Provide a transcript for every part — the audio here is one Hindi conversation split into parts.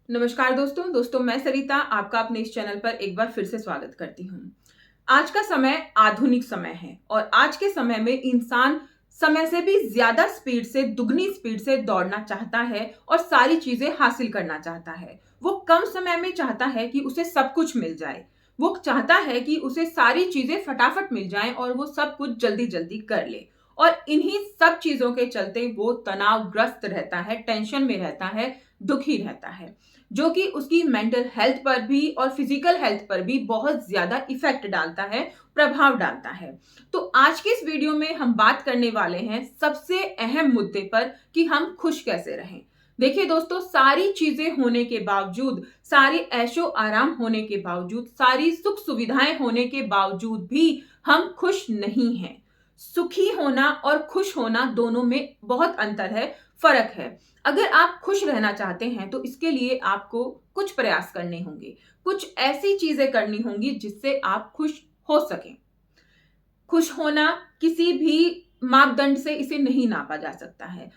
नमस्कार दोस्तों मैं सरिता आपका अपने इस चैनल पर एक बार फिर से स्वागत करती हूँ। आज का समय आधुनिक समय है और आज के समय में इंसान समय से भी ज्यादा स्पीड से दुगनी स्पीड से दौड़ना चाहता है और सारी चीजें हासिल करना चाहता है। वो कम समय में चाहता है कि उसे सब कुछ मिल जाए। वो चाहता है कि उसे सारी चीजें फटाफट मिल जाएं और वो सब कुछ जल्दी जल्दी कर ले। और इन्हीं सब चीजों के चलते वो तनावग्रस्त रहता है, टेंशन में रहता है, दुखी रहता है, जो कि उसकी मेंटल हेल्थ पर भी और फिजिकल हेल्थ पर भी बहुत ज्यादा इफेक्ट डालता है, प्रभाव डालता है। तो आज के इस वीडियो में हम बात करने वाले हैं सबसे अहम मुद्दे पर कि हम खुश कैसे रहें। देखिए दोस्तों, सारी चीजें होने के बावजूद, सारी ऐशो आराम होने के बावजूद, सारी सुख सुविधाएं होने के बावजूद भी हम खुश नहीं हैं। सुखी होना और खुश होना दोनों में बहुत अंतर है, फर्क है। अगर आप खुश रहना चाहते हैं तो इसके लिए आपको कुछ प्रयास करने होंगे, कुछ ऐसी चीजें करनी होंगी जिससे आप खुश हो सकें। खुश होना किसी भी मापदंड से इसे नहीं नापा जा सकता है।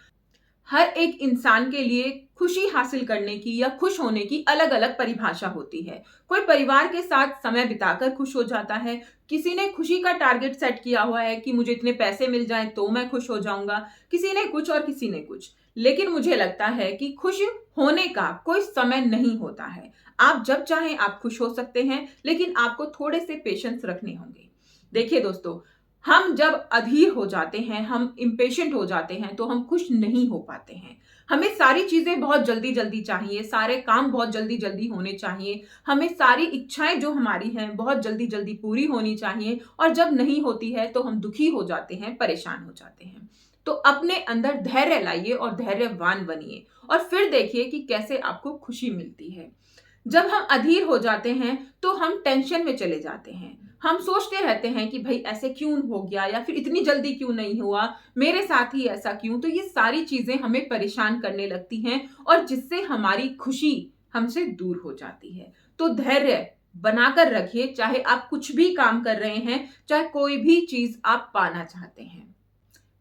हर एक इंसान के लिए खुशी हासिल करने की या खुश होने की अलग अलग परिभाषा होती है। कोई परिवार के साथ समय बिताकर खुश हो जाता है, किसी ने खुशी का टारगेट सेट किया हुआ है कि मुझे इतने पैसे मिल जाएं तो मैं खुश हो जाऊंगा, किसी ने कुछ और किसी ने कुछ। लेकिन मुझे लगता है कि खुश होने का कोई समय नहीं होता है। आप जब चाहें आप खुश हो सकते हैं, लेकिन आपको थोड़े से पेशेंस रखने होंगे। देखिए दोस्तों, हम जब अधीर हो जाते हैं, हम इम्पेशेंट हो जाते हैं तो हम खुश नहीं हो पाते हैं। हमें सारी चीजें बहुत जल्दी जल्दी चाहिए, सारे काम बहुत जल्दी जल्दी होने चाहिए, हमें सारी इच्छाएं जो हमारी हैं बहुत जल्दी जल्दी पूरी होनी चाहिए, और जब नहीं होती है तो हम दुखी हो जाते हैं, परेशान हो जाते हैं। तो अपने अंदर धैर्य लाइए और धैर्यवान बनिए और फिर देखिए कि कैसे आपको खुशी मिलती है। जब हम अधीर हो जाते हैं तो हम टेंशन में चले जाते हैं। हम सोचते रहते हैं कि भाई ऐसे क्यों हो गया, या फिर इतनी जल्दी क्यों नहीं हुआ, मेरे साथ ही ऐसा क्यों। तो ये सारी चीजें हमें परेशान करने लगती हैं और जिससे हमारी खुशी हमसे दूर हो जाती है। तो धैर्य बनाकर रखिए, चाहे आप कुछ भी काम कर रहे हैं, चाहे कोई भी चीज आप पाना चाहते हैं।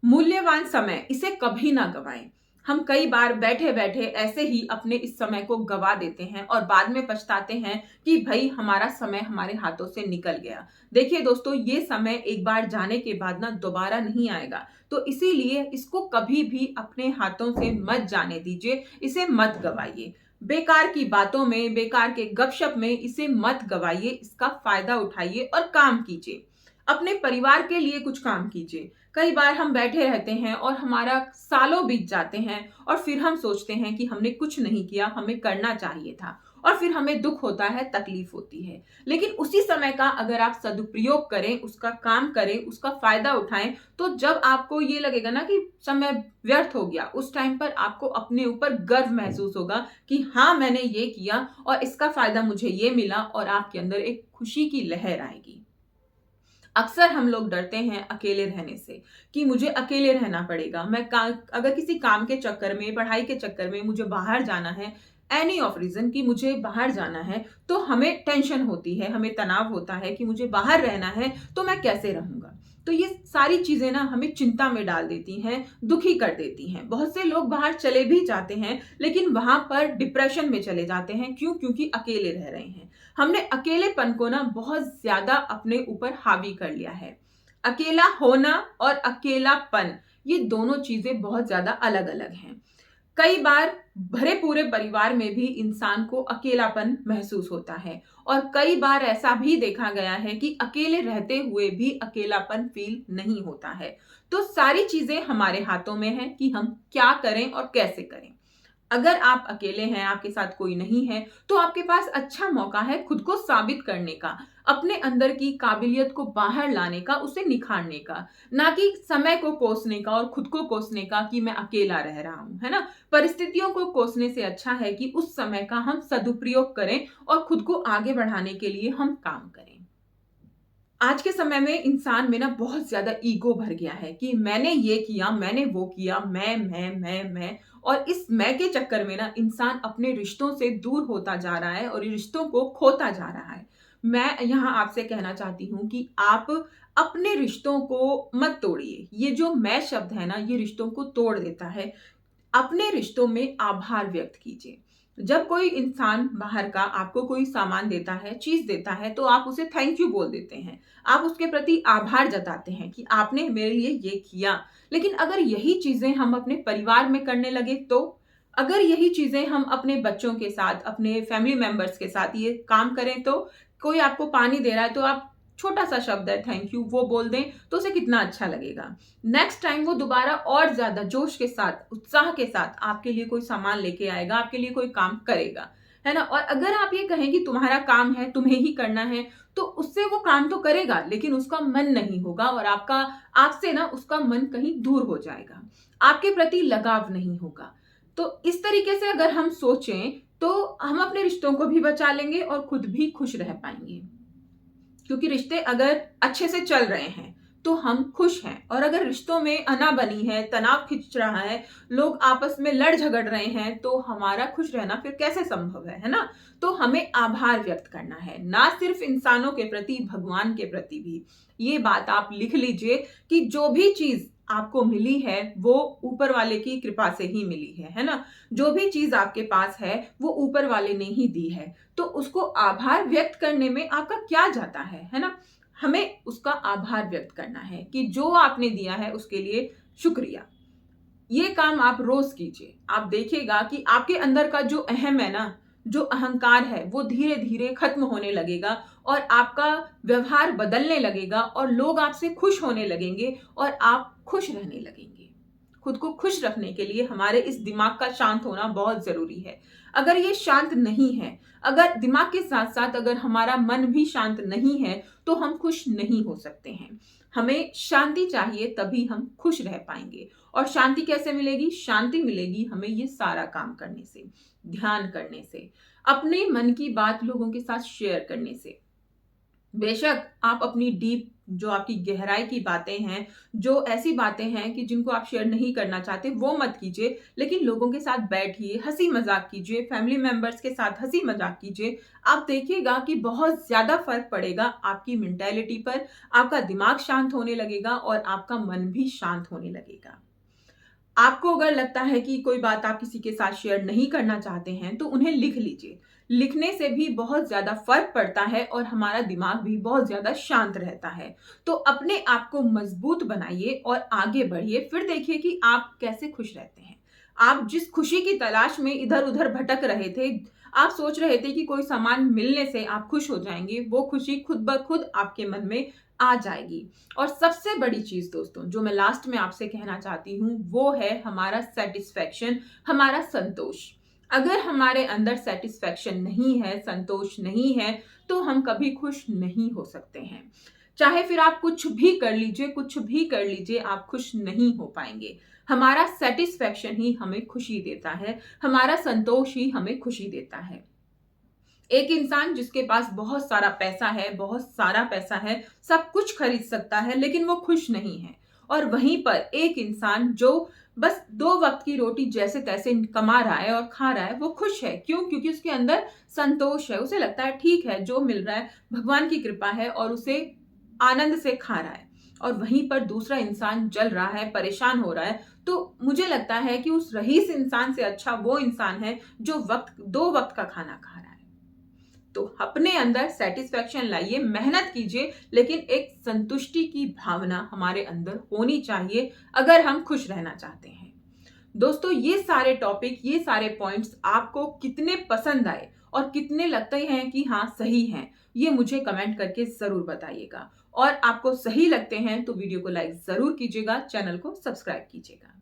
मूल्यवान समय इसे कभी ना गवाएं। हम कई बार बैठे बैठे ऐसे ही अपने इस समय को गवा देते हैं और बाद में पछताते हैं कि भाई हमारा समय हमारे हाथों से निकल गया। देखिए दोस्तों, ये समय एक बार जाने के बाद ना दोबारा नहीं आएगा। तो इसीलिए इसको कभी भी अपने हाथों से मत जाने दीजिए, इसे मत गवाइए। बेकार की बातों में, बेकार के गपशप में इसे मत गवाइए, इसका फायदा उठाइए और काम कीजिए। अपने परिवार के लिए कुछ काम कीजिए। कई बार हम बैठे रहते हैं और हमारा सालों बीत जाते हैं और फिर हम सोचते हैं कि हमने कुछ नहीं किया, हमें करना चाहिए था, और फिर हमें दुख होता है, तकलीफ होती है। लेकिन उसी समय का अगर आप सदुपयोग करें, उसका काम करें, उसका फायदा उठाएं, तो जब आपको ये लगेगा ना कि समय व्यर्थ हो गया, उस टाइम पर आपको अपने ऊपर गर्व महसूस होगा कि हाँ, मैंने ये किया और इसका फायदा मुझे ये मिला, और आपके अंदर एक खुशी की लहर आएगी। अक्सर हम लोग डरते हैं अकेले रहने से कि मुझे अकेले रहना पड़ेगा। अगर किसी काम के चक्कर में, पढ़ाई के चक्कर में मुझे बाहर जाना है, एनी ऑफ रीजन कि मुझे बाहर जाना है, तो हमें टेंशन होती है, हमें तनाव होता है कि मुझे बाहर रहना है तो मैं कैसे रहूंगा। तो ये सारी चीजें ना हमें चिंता में डाल देती हैं, दुखी कर देती हैं। बहुत से लोग बाहर चले भी जाते हैं लेकिन वहां पर डिप्रेशन में चले जाते हैं। क्यों? क्योंकि अकेले रह रहे हैं। हमने अकेलेपन को ना बहुत ज्यादा अपने ऊपर हावी कर लिया है। अकेला होना और अकेलापन, ये दोनों चीजें बहुत ज्यादा अलग अलग हैं। कई बार भरे पूरे परिवार में भी इंसान को अकेलापन महसूस होता है, और कई बार ऐसा भी देखा गया है कि अकेले रहते हुए भी अकेलापन फील नहीं होता है। तो सारी चीजें हमारे हाथों में है कि हम क्या करें और कैसे करें। अगर आप अकेले हैं, आपके साथ कोई नहीं है, तो आपके पास अच्छा मौका है खुद को साबित करने का, अपने अंदर की काबिलियत को बाहर लाने का, उसे निखारने का। ना कि समय को कोसने का और खुद को कोसने का कि मैं अकेला रह रहा हूं, है ना। परिस्थितियों को कोसने से अच्छा है कि उस समय का हम सदुपयोग करें और खुद को आगे बढ़ाने के लिए हम काम करें। आज के समय में इंसान में ना बहुत ज्यादा ईगो भर गया है कि मैंने ये किया, मैंने वो किया, मैं, और इस मैं के चक्कर में ना इंसान अपने रिश्तों से दूर होता जा रहा है और ये रिश्तों को खोता जा रहा है। मैं यहाँ आपसे कहना चाहती हूँ कि आप अपने रिश्तों को मत तोड़िए। ये जो मैं शब्द है ना, ये रिश्तों को तोड़ देता है। अपने रिश्तों में आभार व्यक्त कीजिए। जब कोई इंसान बाहर का आपको कोई सामान देता है, चीज देता है, तो आप उसे थैंक यू बोल देते हैं। आप उसके प्रति आभार जताते हैं कि आपने मेरे लिए ये किया। लेकिन अगर यही चीजें हम अपने परिवार में करने लगे तो, अगर यही चीजें हम अपने बच्चों के साथ, अपने फैमिली मेंबर्स के साथ ये काम करें तो, कोई आपको पानी दे रहा है तो आप छोटा सा शब्द है थैंक यू वो बोल दें तो उसे कितना अच्छा लगेगा। नेक्स्ट टाइम वो दोबारा और ज्यादा जोश के साथ, उत्साह के साथ आपके लिए कोई सामान लेके आएगा, आपके लिए कोई काम करेगा, है ना। और अगर आप ये कहें कि तुम्हारा काम है, तुम्हें ही करना है, तो उससे वो काम तो करेगा लेकिन उसका मन नहीं होगा और आपसे ना उसका मन कहीं दूर हो जाएगा, आपके प्रति लगाव नहीं होगा। तो इस तरीके से अगर हम सोचें तो हम अपने रिश्तों को भी बचा लेंगे और खुद भी खुश रह पाएंगे। क्योंकि रिश्ते अगर अच्छे से चल रहे हैं तो हम खुश हैं, और अगर रिश्तों में अनाबनी है, तनाव खिंच रहा है, लोग आपस में लड़ झगड़ रहे हैं, तो हमारा खुश रहना फिर कैसे संभव है ना। तो हमें आभार व्यक्त करना है, ना सिर्फ इंसानों के प्रति, भगवान के प्रति भी। ये बात आप लिख लीजिए कि जो भी चीज आपको मिली है वो ऊपर वाले की कृपा से ही मिली है ना। जो भी चीज आपके पास है वो ऊपर वाले ने ही दी है, तो उसको आभार व्यक्त करने में आपका क्या जाता है ना। हमें उसका आभार व्यक्त करना है कि जो आपने दिया है उसके लिए शुक्रिया। ये काम आप रोज कीजिए, आप देखिएगा कि आपके अंदर का जो अहम है ना, जो अहंकार है, वो धीरे धीरे खत्म होने लगेगा और आपका व्यवहार बदलने लगेगा और लोग आपसे खुश होने लगेंगे और आप खुश रहने लगेंगे। खुद को खुश रखने के लिए हमारे इस दिमाग का शांत होना बहुत जरूरी है। अगर ये शांत नहीं है, अगर दिमाग के साथ साथ अगर हमारा मन भी शांत नहीं है, तो हम खुश नहीं हो सकते हैं। हमें शांति चाहिए, तभी हम खुश रह पाएंगे। और शांति कैसे मिलेगी? शांति मिलेगी हमें ये सारा काम करने से, ध्यान करने से, अपने मन की बात लोगों के साथ शेयर करने से। बेशक आप अपनी डीप, जो आपकी गहराई की बातें हैं, जो ऐसी बातें हैं कि जिनको आप शेयर नहीं करना चाहते, वो मत कीजिए, लेकिन लोगों के साथ बैठिए, हंसी मजाक कीजिए, फैमिली मेंबर्स के साथ हंसी मजाक कीजिए। आप देखिएगा कि बहुत ज्यादा फर्क पड़ेगा आपकी मेंटेलिटी पर, आपका दिमाग शांत होने लगेगा और आपका मन भी शांत होने लगेगा। आपको अगर लगता है कि कोई बात आप किसी के साथ शेयर नहीं करना चाहते हैं तो उन्हें लिख लीजिए। लिखने से भी बहुत ज्यादा फर्क पड़ता है और हमारा दिमाग भी बहुत ज्यादा शांत रहता है। तो अपने आप को मजबूत बनाइए और आगे बढ़िए, फिर देखिए कि आप कैसे खुश रहते हैं। आप जिस खुशी की तलाश में इधर उधर भटक रहे थे, आप सोच रहे थे कि कोई सामान मिलने से आप खुश हो जाएंगे, वो खुशी खुद ब खुद आपके मन में आ जाएगी। और सबसे बड़ी चीज दोस्तों जो मैं लास्ट में आपसे कहना चाहती हूँ वो है हमारा सेटिस्फैक्शन, हमारा संतोष। अगर हमारे अंदर सेटिस्फैक्शन नहीं है, संतोष नहीं है, तो हम कभी खुश नहीं हो सकते हैं। चाहे फिर आप कुछ भी कर लीजिए, कुछ भी कर लीजिए, आप खुश नहीं हो पाएंगे। हमारा सेटिस्फैक्शन ही हमें खुशी देता है, हमारा संतोष ही हमें खुशी देता है। एक इंसान जिसके पास बहुत सारा पैसा है, बहुत सारा पैसा है, सब कुछ खरीद सकता है, लेकिन वो खुश नहीं है। और वहीं पर एक इंसान जो बस 2 वक्त की रोटी जैसे तैसे कमा रहा है और खा रहा है, वो खुश है। क्यों? क्योंकि उसके अंदर संतोष है, उसे लगता है ठीक है जो मिल रहा है भगवान की कृपा है और उसे आनंद से खा रहा है। और वहीं पर दूसरा इंसान जल रहा है, परेशान हो रहा है। तो मुझे लगता है कि उस रईस इंसान से अच्छा वो इंसान है जो 2 वक्त का खाना खा रहा है। तो अपने अंदर सेटिस्फैक्शन लाइए, मेहनत कीजिए, लेकिन एक संतुष्टि की भावना हमारे अंदर होनी चाहिए अगर हम खुश रहना चाहते हैं। दोस्तों ये सारे टॉपिक, ये सारे पॉइंट्स आपको कितने पसंद आए और कितने लगते हैं कि हाँ सही हैं, ये मुझे कमेंट करके जरूर बताइएगा। और आपको सही लगते हैं तो वीडियो को लाइक जरूर कीजिएगा, चैनल को सब्सक्राइब कीजिएगा।